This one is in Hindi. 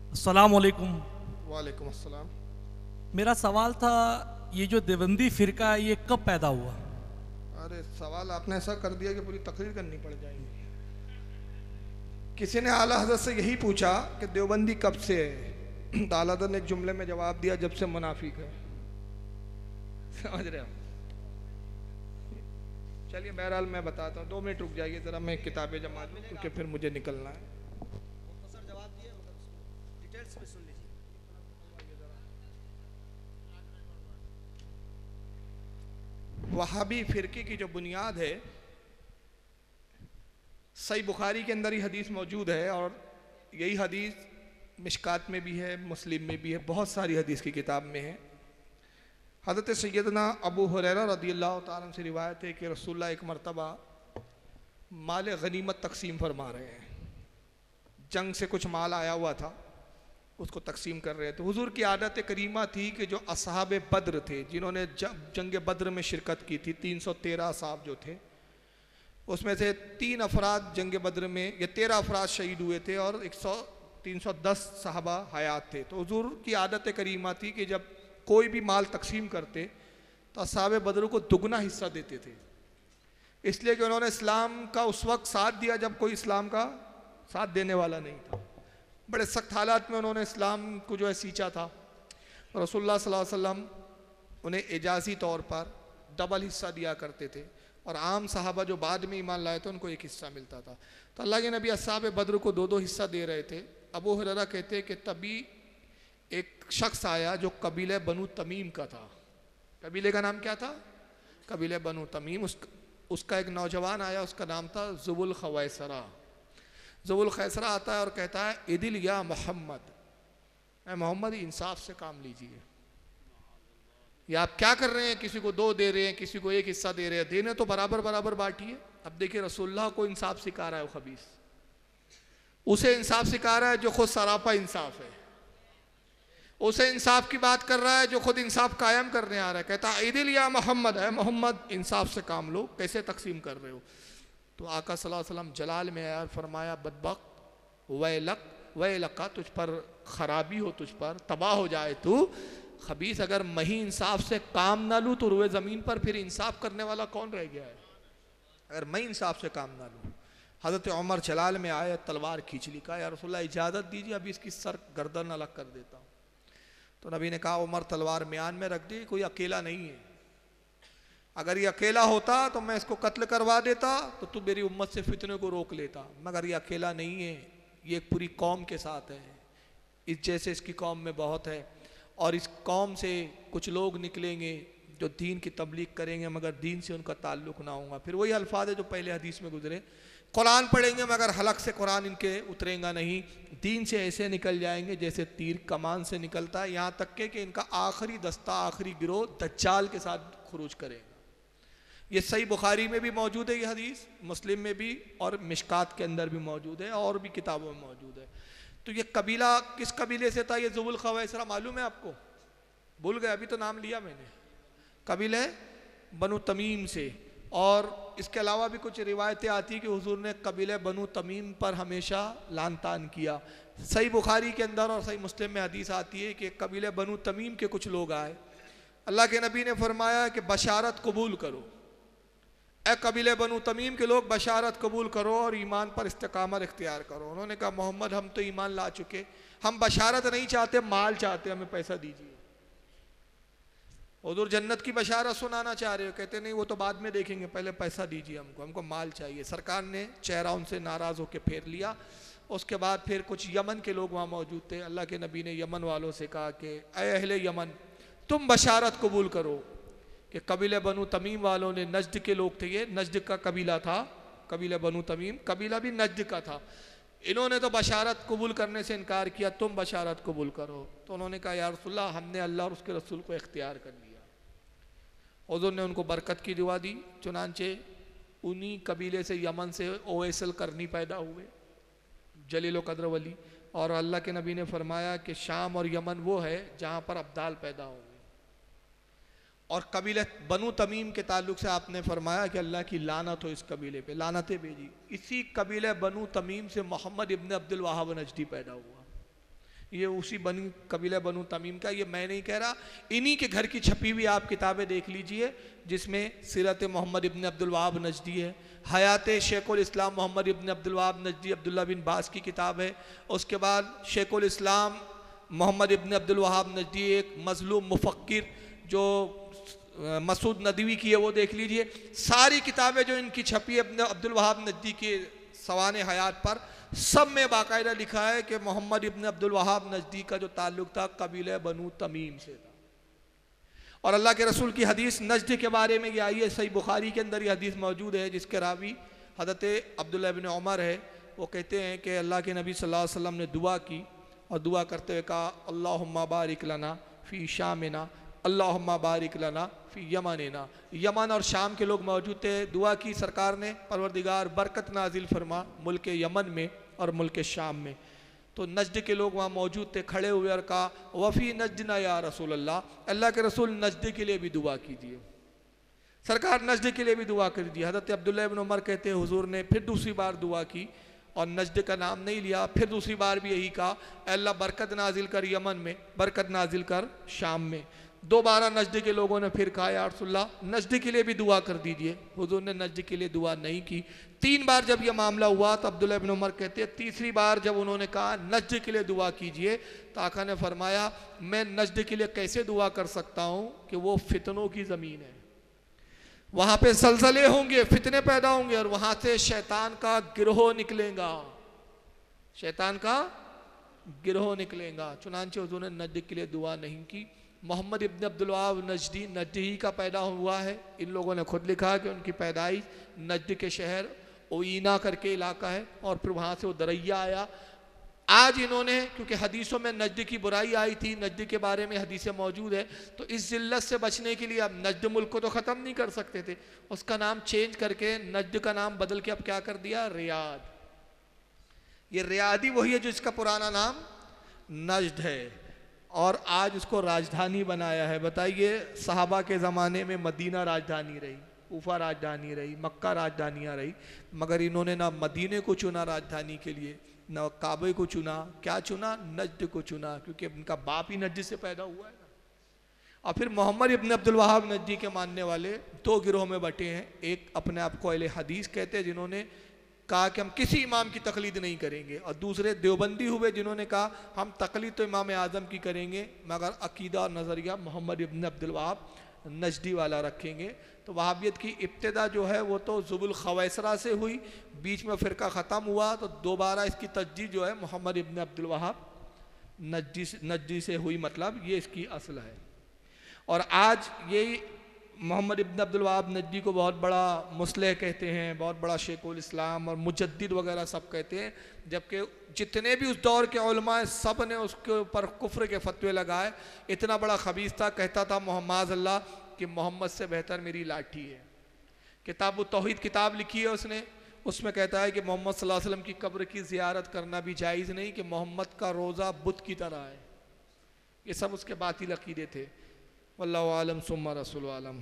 अस्सलाम वालेकुम। वालेकुम अस्सलाम। मेरा सवाल था, ये जो देवबंदी फ़िरका है ये कब पैदा हुआ? अरे सवाल आपने ऐसा कर दिया कि पूरी तकरीर करनी पड़ जाएगी। किसी ने आला हज़रत से यही पूछा कि देवबंदी कब से है। तो आला हज़रत ने एक जुमले में जवाब दिया, जब से मुनाफिक है। समझ रहे हो? चलिए बहरहाल मैं बताता हूँ, 2 मिनट रुक जाइए ज़रा, मैं किताबें जमा दूँ क्योंकि फिर मुझे निकलना है। वहाबी फ़िरके की जो बुनियाद है, सही बुखारी के अंदर ही हदीस मौजूद है और यही हदीस मिशकात में भी है, मुस्लिम में भी है, बहुत सारी हदीस की किताब में है। हज़रत सैयदना अबू हुरैरा रदियल्लाहु ताला अन्हु से रिवायत है कि रसूलुल्लाह एक मरतबा माल गनीमत तकसीम फरमा रहे हैं। जंग से कुछ माल आया हुआ था, उसको तकसीम कर रहे थे। हुजूर की आदत करीमा थी कि जो असहाब बद्र थे, जिन्होंने जंग बद्र में शिरकत की थी, 313 असहाब जो थे, उसमें से 3 अफराद जंग बद्र में, या 13 अफराद शहीद हुए थे और 310 सहाबा हयात थे। तो हुजूर की आदत करीमा थी कि जब कोई भी माल तकसीम करते तो असहाब बद्र को दुगना हिस्सा देते थे, इसलिए कि उन्होंने इस्लाम का उस वक्त साथ दिया जब कोई इस्लाम का साथ देने वाला नहीं था। बड़े सख्त हालात में उन्होंने इस्लाम को जो है सींचा था। रसूलुल्लाह सल्लल्लाहु अलैहि वसल्लम उन्हें एजाज़ी तौर पर डबल हिस्सा दिया करते थे और आम सहाबा जो बाद में ईमान लाए थे उनको एक हिस्सा मिलता था। तो अल्लाह के नबी असहाब बद्र को 2-2 हिस्सा दे रहे थे। अबू हुरैरा कहते हैं कि तभी एक शख्स आया जो कबीले बनु तमीम का था। कबीले का नाम क्या था? कबीले बनु तमीम। उसका एक नौजवान आया, उसका नाम था ज़ुबुल खवैसरा। ज़ुबुल खैसरा आता है और कहता है, इदिल या मोहम्मद, मोहम्मद इंसाफ से काम लीजिए। या आप क्या कर रहे हैं, किसी को 2 दे रहे हैं, किसी को 1 हिस्सा दे रहे हैं, देने तो बराबर बराबर बांटिए। अब देखिए रसूलुल्लाह को इंसाफ सिखा रहा है वो खबीस, उसे इंसाफ सिखा रहा है जो खुद सरापा इंसाफ है, उसे इंसाफ की बात कर रहा है जो खुद इंसाफ कायम करने आ रहा है। कहता है इदिल या मोहम्मद, है मोहम्मद इंसाफ से काम लो, कैसे तकसीम कर रहे हो? तो आका सल्लल्लाहु अलैहि वसल्लम जलाल में आया और फरमाया, बदबख्त वैलक वैलका, तुझ पर खराबी हो, तुझ पर तबाह हो जाए तू खबीस। अगर मही इंसाफ से काम ना लूँ तो रुए ज़मीन पर फिर इंसाफ करने वाला कौन रह गया है? अगर मैं इंसाफ से काम ना लूँ। हज़रत उमर जलाल में आए, तलवार खींच ली, कहा या रसूलल्लाह इजाज़त दीजिए, अभी इसकी सर गर्दन अलग कर देता हूँ। तो नबी ने कहा, उमर तलवार म्यान में रख दी, कोई अकेला नहीं है, अगर ये अकेला होता तो मैं इसको कत्ल करवा देता, तो तू मेरी उम्मत से फितने को रोक लेता, मगर ये अकेला नहीं है, ये एक पूरी कौम के साथ है, इस जैसे इसकी कौम में बहुत है, और इस कौम से कुछ लोग निकलेंगे जो दीन की तबलीग करेंगे मगर दीन से उनका ताल्लुक़ ना होगा। फिर वही अल्फाज है जो पहले हदीस में गुजरे, कुरान पढ़ेंगे मगर हलक से कुरान इनके उतरेगा नहीं, दीन से ऐसे निकल जाएंगे जैसे तीर कमान से निकलता है, यहाँ तक के कि इनका आखिरी दस्ता, आखिरी गिरोह दज्जाल के साथ खुरूज करेगा। ये सही बुखारी में भी मौजूद है, ये हदीस मुस्लिम में भी और मिशकात के अंदर भी मौजूद है और भी किताबों में मौजूद है। तो ये कबीला किस कबीले से था? ये ज़ुबुल खवैसरा मालूम है आपको? भूल गए, अभी तो नाम लिया मैंने। कबीले बनु तमीम से। और इसके अलावा भी कुछ रिवायतें आती हैं कि हुजूर ने कबीले बनु तमीम पर हमेशा लान तान किया। सही बुखारी के अंदर और सही मुस्लिम में हदीस आती है कि कबीले बनु तमीम के कुछ लोग आए, अल्लाह के नबी ने फरमाया कि बशारत कबूल करो, ए कबीले बनु तमीम के लोग बशारत कबूल करो और ईमान पर इस्तिकामत इख्तियार करो। उन्होंने कहा, मोहम्मद हम तो ईमान ला चुके, हम बशारत नहीं चाहते, माल चाहते, हमें पैसा दीजिए। हुजूर जन्नत की बशारत सुनाना चाह रहे हो? कहते नहीं, वो तो बाद में देखेंगे, पहले पैसा दीजिए हमको, हमको माल चाहिए। सरकार ने चेहरा उनसे नाराज़ होकर फेर लिया। उसके बाद फिर कुछ यमन के लोग वहाँ मौजूद थे, अल्लाह के नबी ने यमन वालों से कहा कि ऐ अहले यमन, तुम बशारत कबूल करो कि कबीले बनु तमीम वालों ने, नजद के लोग थे, ये नजद का कबीला था, कबीले बनु तमीम कबीला भी नजद का था, इन्होंने तो बशारत कबूल करने से इनकार किया, तुम बशारत कबूल करो। तो उन्होंने कहा, या रसूलल्लाह हमने अल्लाह और उसके रसूल को इख्तियार कर लिया। हुजूर ने उनको बरकत की दुआ दी, चुनांचे उन्हीं कबीले से, यमन से ओवैसल करनी पैदा हुए, जलील क़द्र वली। और अल्लाह के नबी ने फरमाया कि शाम और यमन वो है जहाँ पर अब्दाल पैदा होंगे। और कबीले बनु तमीम के ताल्लुक से आपने फरमाया कि अल्लाह की लानत हो इस कबीले पे, लानतें भेजी। इसी कबीले बनु तमीम से मोहम्मद इब्न अब्दुल वहाब नजदी पैदा हुआ। ये उसी कबीला बनु तमीम का, ये मैं नहीं कह रहा, इन्हीं के घर की छपी हुई आप किताबें देख लीजिए, जिसमें सीरत मोहम्मद इब्न अब्दुल वहाब नजदी है, हयात शेखुल इस्लाम मोहम्मद इब्न अब्दुल वहाब नजदी अब्दुल्ला बिन बास की किताब है, उसके बाद शेखुल इस्लाम मोहम्मद इब्न अब्दुल वहाब नजदी एक मजलूम मुफक्किर जो मसूद नदवी की है वो देख लीजिए। सारी किताबें जो इनकी छपी है अपने अब्दुल वहाब नजदी के सवाने हयात पर, सब में बाकायदा लिखा है कि मोहम्मद इब्न अब्दुल वहाब नजदी का जो ताल्लुक था कबीले बनु तमीम से था। और अल्लाह के रसूल की हदीस नजद के बारे में ये आई है, सही बुखारी के अंदर ये हदीस मौजूद है, जिसके रावी हज़रत अब्दुल्लाह इब्न उमर है। वो कहते हैं कि अल्लाह के नबी सल्लल्लाहु अलैहि वसल्लम ने दुआ की और दुआ करते हुए कहा, अल्लाहुम्मा बारिक लना फ़ी शामिना, अल्लाहुम्मा बारिक लना फ़ी यमनिना। यमन और शाम के लोग मौजूद थे, दुआ की सरकार ने, परवरदिगार बरकत नाजिल फरमा मुल्क यमन में और मुल्क शाम में। तो नजद के लोग वहाँ मौजूद थे, खड़े हुए और कहा, वफ़ी नजदना या रसूल अल्लाह, अल्लाह के रसूल नजद के लिए भी दुआ कीजिए। सरकार नजद के लिए भी दुआ कर दी। हज़रत अब्दुल्लाह इब्न उमर कहते हैं हुजूर ने फिर दूसरी बार दुआ की और नजद का नाम नहीं लिया, फिर दूसरी बार भी यही कहा, अल्लाह बरकत नाजिल कर यमन में, बरकत नाजिल कर शाम में। दोबारा नजद के लोगों ने फिर कहा, या रसूलल्लाह नजद के लिए भी दुआ कर दीजिए। हुजूर ने नजद के लिए दुआ नहीं की। 3 बार जब यह मामला हुआ तो अब्दुल्ला इब्न उमर कहते हैं तीसरी बार जब उन्होंने कहा नजद के लिए दुआ कीजिए, तो आका ने फरमाया, मैं नजद के लिए कैसे दुआ कर सकता हूँ कि वो फितनों की ज़मीन है, वहाँ पे जलजले होंगे, फितने पैदा होंगे और वहाँ से शैतान का गिरोह निकलेगा, शैतान का गिरोह निकलेगा। चुनांचे हुजूर ने नजद के लिए दुआ नहीं की। मोहम्मद इब्न अब्दुल वहाब नजदी नजदी का पैदा हुआ है। इन लोगों ने खुद लिखा कि उनकी पैदाइश नजद के शहर ओईना करके इलाका है और फिर वहाँ से वो दरैया आया। आज इन्होंने, क्योंकि हदीसों में नजद की बुराई आई थी, नजद के बारे में हदीसें मौजूद है, तो इस जिल्लत से बचने के लिए अब नजद मुल्क को तो ख़त्म नहीं कर सकते थे, उसका नाम चेंज करके नजद का नाम बदल के अब क्या कर दिया, रियाद। ये रियादी वही है जिसका पुराना नाम नजद है और आज उसको राजधानी बनाया है। बताइए, सहाबा के ज़माने में मदीना राजधानी रही, कूफा राजधानी रही, मक्का राजधानियाँ रही, मगर इन्होंने ना मदीने को चुना राजधानी के लिए, न काबे को चुना, क्या चुना, नजद को चुना, क्योंकि उनका बाप ही नजद से पैदा हुआ है ना। और फिर मोहम्मद इब्न अब्दुल वहाब नजदी के मानने वाले 2 गिरोह में बटे हैं। एक अपने आप को अहले हदीस कहते हैं, जिन्होंने कहा कि हम किसी इमाम की तकलीद नहीं करेंगे, और दूसरे देवबंदी हुए जिन्होंने कहा हम तकलीद तो इमाम आज़म की करेंगे मगर अकीदा और नज़रिया मोहम्मद इब्न अब्दुल वहाब नजदी वाला रखेंगे। तो वहाबियत की इब्तिदा जो है वो तो ज़ुबुल खवैसरा से हुई, बीच में फ़िरका ख़त्म हुआ तो दोबारा इसकी तजदीद जो है मोहम्मद इब्न अब्दुल वहाब नजदी से हुई, मतलब ये इसकी असल है। और आज यही मोहम्मद इब्न अब्दुल वहाब नजदी को बहुत बड़ा मुस्लिह कहते हैं, बहुत बड़ा शेखुल इस्लाम और मुजद्दिद वगैरह सब कहते हैं, जबकि जितने भी उस दौर के उलमा सब ने उसके ऊपर कुफ्र के फतवे लगाए। इतना बड़ा खबीस था, कहता था मोहम्मद अल्लाह कि मोहम्मद से बेहतर मेरी लाठी है। किताब तौहीद किताब लिखी है उसने, उसमें कहता है कि मोहम्मद सल्लल्लाहु अलैहि वसल्लम की कब्र की ज़ियारत करना भी जायज़ नहीं, कि मोहम्मद का रोज़ा बुत की तरह है। ये सब उसके बातिल अकीदे थे। वल्लाहु आलम सुम्मा रसूल आलम।